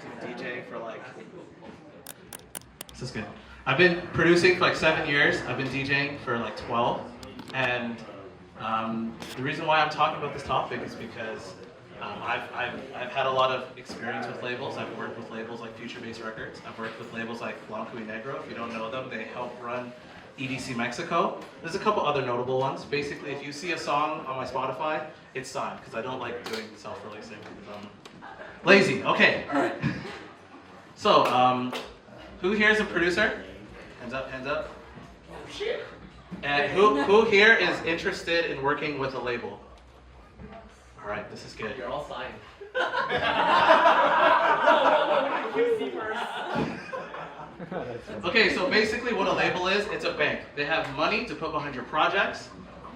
years. I've been DJing for like, this is good. I've been producing for like 7 years. I've been DJing for like 12. And the reason why I'm talking about this topic is because I've had a lot of experience with labels. I've worked with labels like Future Bass Records. I've worked with labels like Blanco y Negro. If you don't know them, they help run EDC Mexico. There's a couple other notable ones. Basically, if you see a song on my Spotify, it's signed, because I don't like doing self-releasing because I'm lazy. Okay, all right. So, who here is a producer? Hands up, hands up. Oh shit. And who here is interested in working with a label? All right, this is good. You're all signed. QC first. Okay, so basically what a label is, it's a bank. They have money to put behind your projects,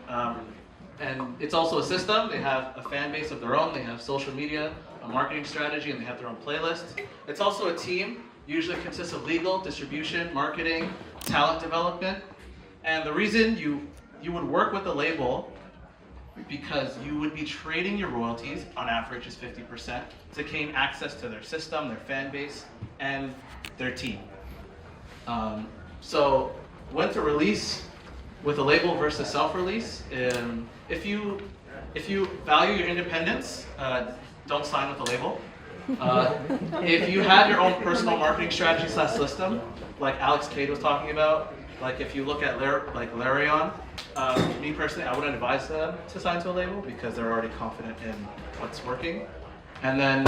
and it's also a system. They have a fan base of their own, they have social media, a marketing strategy, and they have their own playlist. It's also a team, usually consists of legal, distribution, marketing, talent development. And the reason you would work with a label, because you would be trading your royalties, on average is 50%, to gain access to their system, their fan base, and their team. So when to release with a label versus self-release, if you value your independence, don't sign with a label. If you have your own personal marketing strategy / system, like Alex Cade was talking about, like if you look at Larion, me personally, I wouldn't advise them to sign to a label because they're already confident in what's working. And then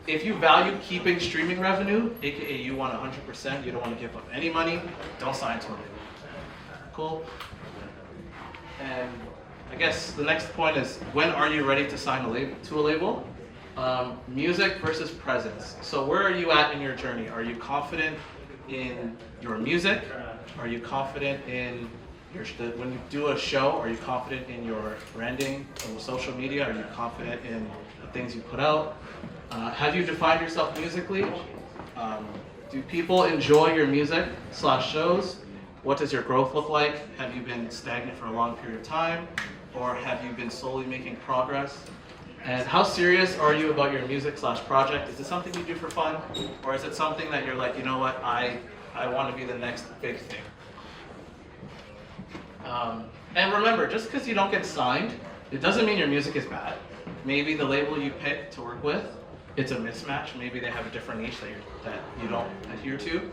if you value keeping streaming revenue, aka you want 100%, you don't want to give up any money, don't sign to a label. Cool? And I guess the next point is, when are you ready to sign to a label? Music versus presence. So where are you at in your journey? Are you confident in your music? Are you confident in when you do a show? Are you confident in your branding on social media? Are you confident in the things you put out? Have you defined yourself musically? Do people enjoy your music / shows? What does your growth look like? Have you been stagnant for a long period of time? Or have you been slowly making progress? And how serious are you about your music / project? Is it something you do for fun? Or is it something that you're like, you know what, I want to be the next big thing? And remember, just because you don't get signed, it doesn't mean your music is bad. Maybe the label you pick to work with, it's a mismatch. Maybe they have a different niche that you don't adhere to.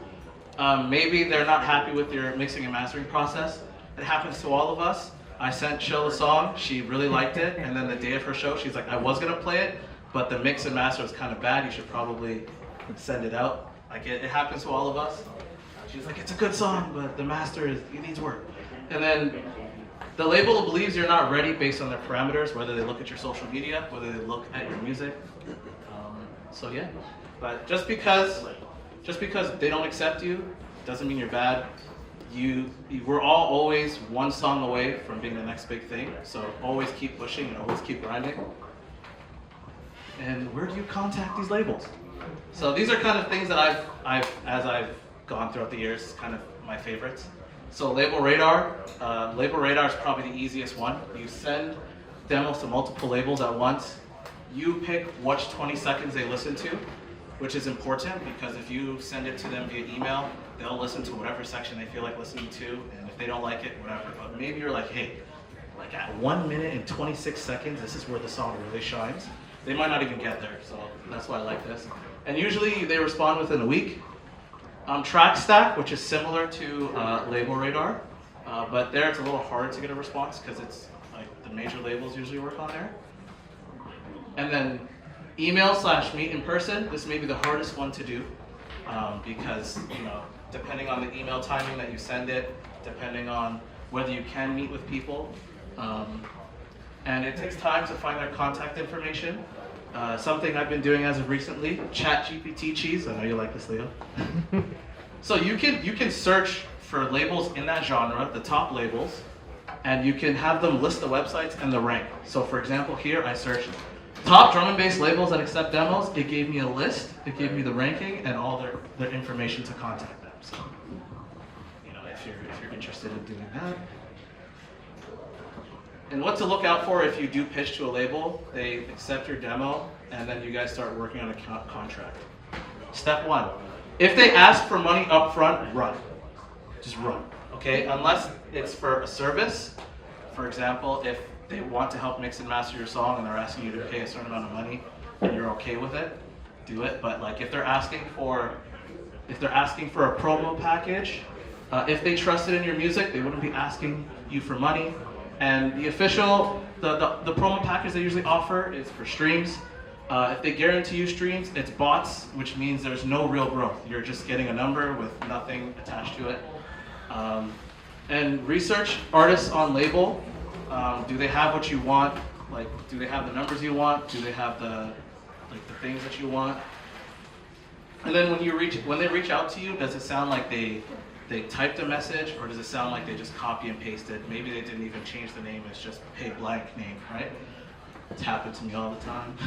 Maybe they're not happy with your mixing and mastering process. It happens to all of us. I sent Chill a song, she really liked it, and then the day of her show, she's like, I was gonna play it, but the mix and master was kind of bad, you should probably send it out. Like, it happens to all of us. She's like, it's a good song, but the master it needs work. And then the label believes you're not ready based on their parameters, whether they look at your social media, whether they look at your music. So yeah, but just because they don't accept you, doesn't mean you're bad. We're all always one song away from being the next big thing, so always keep pushing and always keep grinding. And where do you contact these labels? So these are kind of things that as I've gone throughout the years, kind of my favorites. So Label Radar. Label Radar is probably the easiest one. You send demos to multiple labels at once. You pick which 20 seconds they listen to, which is important because if you send it to them via email, they'll listen to whatever section they feel like listening to, and if they don't like it, whatever. But maybe you're like, hey, like at 1 minute and 26 seconds, this is where the song really shines. They might not even get there, so that's why I like this. And usually they respond within a week. Track Stack, which is similar to Label Radar, but there it's a little hard to get a response because it's like the major labels usually work on there. And then email / meet in person. This may be the hardest one to do because, you know, depending on the email timing that you send it, depending on whether you can meet with people, and it takes time to find their contact information. Something I've been doing as of recently, ChatGPT cheese. I know you like this, Leo. So you can search for labels in that genre, the top labels, and you can have them list the websites and the rank. So for example, here I searched top drum and bass labels that accept demos. It gave me a list, it gave me the ranking and all their information to contact them. So, you know, if you're interested in doing that. And what to look out for if you do pitch to a label, they accept your demo, and then you guys start working on a contract. Step one, if they ask for money up front, run. Just run, okay? Unless it's for a service. For example, if they want to help mix and master your song and they're asking you to pay a certain amount of money and you're okay with it, do it. But like if they're asking for a promo package, if they trusted in your music, they wouldn't be asking you for money. And the promo package they usually offer is for streams. If they guarantee you streams, it's bots, which means there's no real growth. You're just getting a number with nothing attached to it. And research artists on label. Do they have what you want? Like, do they have the numbers you want? Do they have the things that you want? And then when they reach out to you, does it sound like they typed a message, or does it sound like they just copy and pasted? Maybe they didn't even change the name, it's just hey blank name, right? It's happened to me all the time.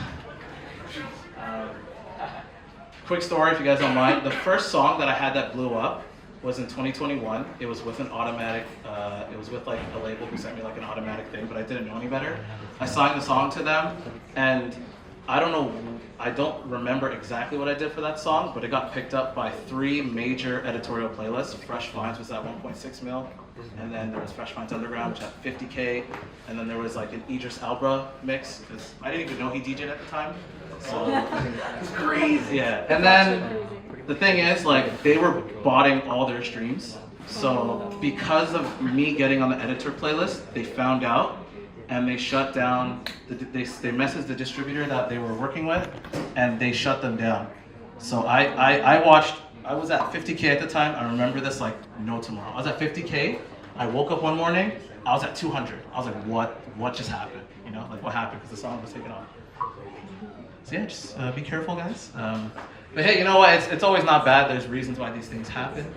Quick story if you guys don't mind. The first song that I had that blew up was in 2021. It was with an automatic, it was with like a label who sent me like an automatic thing, but I didn't know any better. I signed the song to them, and I don't remember exactly what I did for that song, but it got picked up by 3 major editorial playlists. Fresh Finds was at 1.6 mil, and then there was Fresh Finds Underground, which at 50K, and then there was like an Idris Elba mix, because I didn't even know he DJ'd at the time. So it's crazy. Yeah, and then the thing is, like, they were botting all their streams. So because of me getting on the editor playlist, they found out, and they shut down, they messaged the distributor that they were working with, and they shut them down. So I was at 50K at the time. I remember this like no tomorrow. I was at 50K. I woke up one morning, I was at 200. I was like, what just happened? You know, like what happened? Because the song was taken off. So yeah, just be careful, guys. But hey, you know what? It's always not bad. There's reasons why these things happen.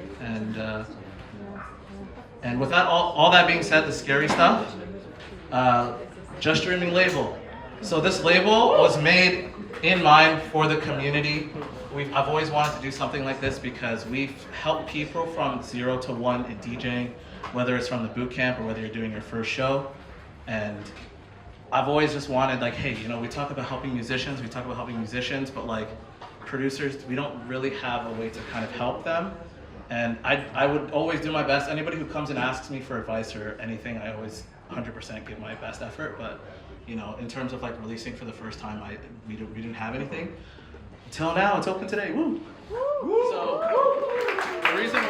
And with that, all that being said, the scary stuff, Jstdrmn label. So this label was made in mind for the community. I've always wanted to do something like this because we've helped people from 0 to 1 in DJing, whether it's from the boot camp or whether you're doing your first show. And I've always just wanted, like, hey, you know, we talk about helping musicians, but like producers, we don't really have a way to kind of help them. And I would always do my best. Anybody who comes and asks me for advice or anything, I always 100% give my best effort. But you know, in terms of like releasing for the first time, we didn't have anything until now. It's open today. Woo! So the reason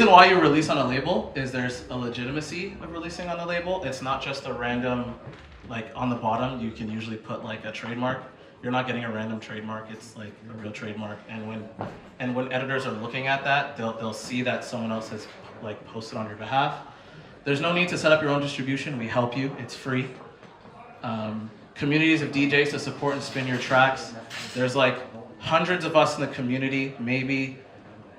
why you release on a label is there's a legitimacy of releasing on a label. It's not just a random, like on the bottom you can usually put like a trademark. You're not getting a random trademark. It's like a real trademark. And when editors are looking at that, they'll see that someone else has like posted on your behalf. There's no need to set up your own distribution. We help you. It's free. Communities of DJs to support and spin your tracks. There's like hundreds of us in the community. Maybe,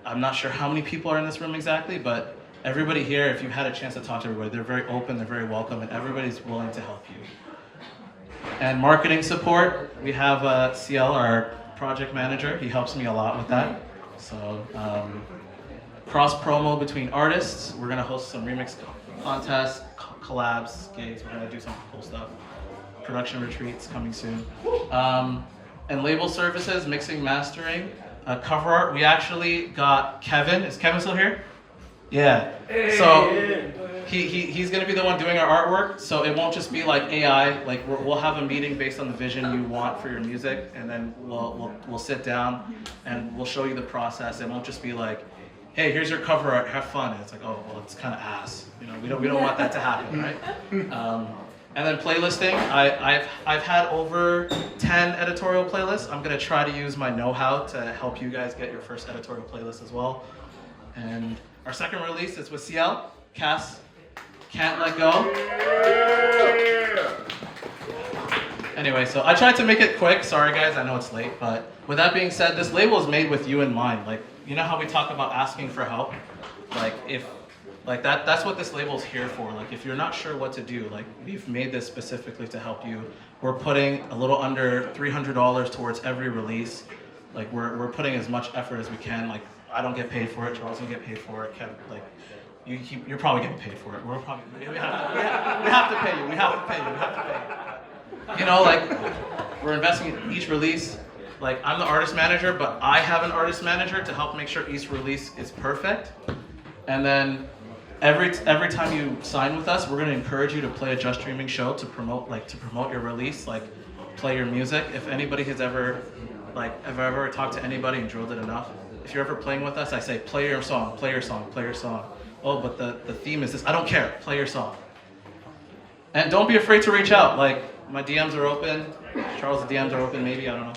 I'm not sure how many people are in this room exactly, but everybody here, if you've had a chance to talk to everybody, they're very open, they're very welcome, and everybody's willing to help you. And marketing support, we have CL, our project manager. He helps me a lot with that. So cross promo between artists. We're gonna host some remix contests, collabs, gigs. We're gonna do some cool stuff. Production retreats coming soon. And label services, mixing, mastering, cover art. We actually got Kevin. Is Kevin still here? Yeah. So he's gonna be the one doing our artwork. So it won't just be like AI. Like we'll have a meeting based on the vision you want for your music, and then we'll sit down and we'll show you the process. It won't just be like, hey, here's your cover art, have fun. And it's like, oh, well, it's kind of ass. You know, we don't want that to happen, right? And then playlisting. I've had over 10 editorial playlists. I'm gonna try to use my know-how to help you guys get your first editorial playlist as well. And our second release is with CL, Cass, Can't Let Go. Anyway, so I tried to make it quick. Sorry guys, I know it's late, but with that being said, this label is made with you in mind. Like, you know how we talk about asking for help? That's what this label is here for. Like, if you're not sure what to do, like, we've made this specifically to help you. We're putting a little under $300 towards every release. Like, we're putting as much effort as we can. Like, I don't get paid for it. Charles doesn't get paid for it. Kevin, like, you're probably getting paid for it. We have to pay you. You know, like, we're investing in each release. Like, I'm the artist manager, but I have an artist manager to help make sure each release is perfect. And then every time you sign with us, we're gonna encourage you to play a Jstdrmn show to promote your release, like play your music. If anybody has ever talked to anybody and drilled it enough, if you're ever playing with us, I say play your song, play your song, play your song. Oh, but the theme is this. I don't care. Play your song. And don't be afraid to reach out. Like, my DMs are open. Charles' DMs are open. Maybe, I don't know.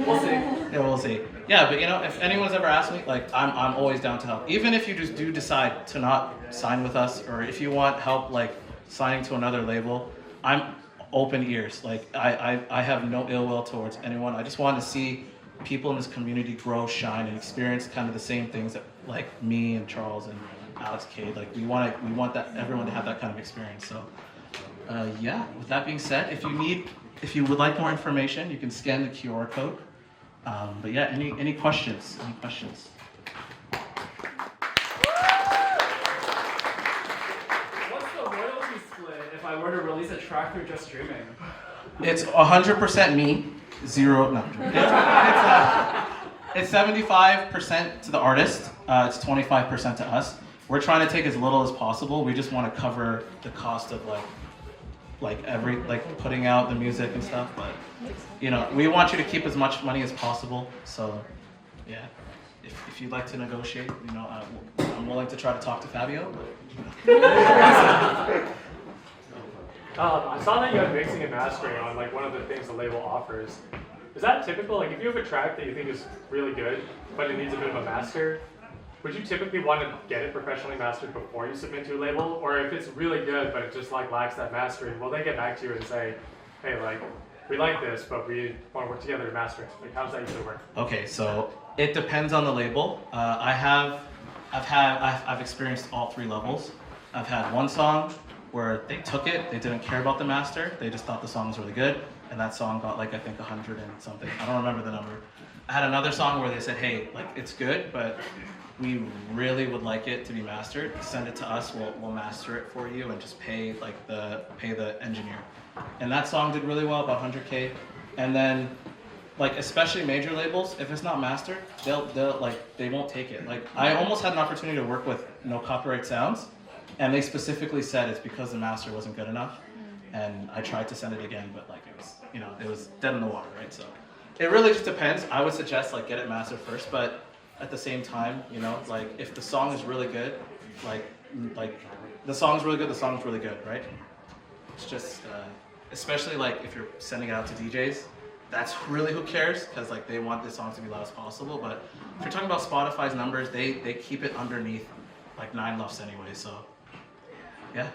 We'll see. Yeah, we'll see. Yeah, but if anyone's ever asked me, like, I'm always down to help. Even if you just do decide to not sign with us, or if you want help, like, signing to another label, I'm open ears. Like, I have no ill will towards anyone. I just want to see people in this community grow, shine, and experience kind of the same things that, like, me and Charles and Alex Cade, like, we want that everyone to have that kind of experience. So, yeah. With that being said, if you would like more information, you can scan the QR code. But yeah, any questions? Any questions? What's the royalty split if I were to release a track through Jstdrmn? It's 100% me, 0. No. It's 75% to the artist. It's 25% to us. We're trying to take as little as possible. We just want to cover the cost of putting out the music and stuff. But we want you to keep as much money as possible. So yeah, if you'd like to negotiate, I'm willing to try to talk to Fabio. I saw that you had mixing and mastering on one of the things the label offers. Is that typical? Like, if you have a track that you think is really good, but it needs a bit of a master, would you typically want to get it professionally mastered before you submit to a label? Or if it's really good, but it just lacks that mastering, will they get back to you and say, hey, we like this, but we want to work together to master it? Like, how does that usually work? Okay, so it depends on the label. I've experienced all 3 levels. I've had one song where they took it, they didn't care about the master, they just thought the song was really good, and that song got I think 100 and something. I don't remember the number. I had another song where they said, hey, it's good, but we really would like it to be mastered. Send it to us, we'll master it for you and just pay the engineer. And that song did really well, about 100K. And then especially major labels, if it's not mastered, they won't take it. I almost had an opportunity to work with No Copyright Sounds, and they specifically said it's because the master wasn't good enough. And I tried to send it again, but it was dead in the water, right? So it really just depends. I would suggest get it mastered first, but at the same time, if the song is really good, the song's really good, the song's really good, right? It's just, especially if you're sending it out to DJs, that's really who cares, because they want the song to be loud as possible. But if you're talking about Spotify's numbers, they keep it underneath 9 LUFS anyway, so yeah.